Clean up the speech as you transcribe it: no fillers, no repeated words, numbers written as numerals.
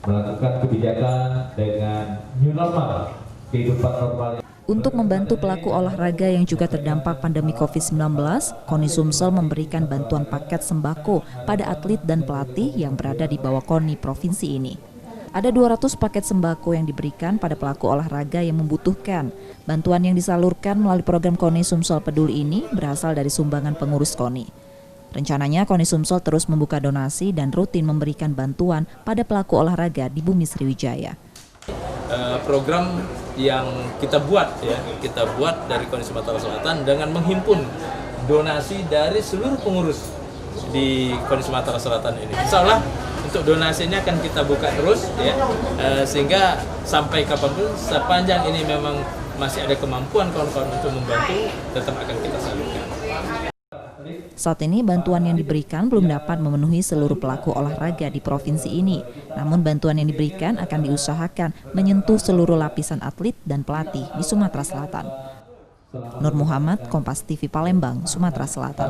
melakukan kebijakan dengan new normal, kehidupan normal. Untuk membantu pelaku olahraga yang juga terdampak pandemi COVID-19, KONI Sumsel memberikan bantuan paket sembako pada atlet dan pelatih yang berada di bawah KONI provinsi ini. Ada 200 paket sembako yang diberikan pada pelaku olahraga yang membutuhkan. Bantuan yang disalurkan melalui program KONI Sumsel Peduli ini berasal dari sumbangan pengurus KONI. Rencananya KONI Sumsel terus membuka donasi dan rutin memberikan bantuan pada pelaku olahraga di Bumi Sriwijaya. Program yang kita buat dari KONI Sumatera Selatan dengan menghimpun donasi dari seluruh pengurus di KONI Sumatera Selatan ini. Insya Allah untuk donasinya akan kita buka terus sehingga sampai kapanpun sepanjang ini memang masih ada kemampuan kawan-kawan untuk membantu, tetap akan kita salurkan. Saat ini bantuan yang diberikan belum dapat memenuhi seluruh pelaku olahraga di provinsi ini. Namun bantuan yang diberikan akan diusahakan menyentuh seluruh lapisan atlet dan pelatih di Sumatera Selatan. Nur Muhammad, Kompas TV Palembang, Sumatera Selatan.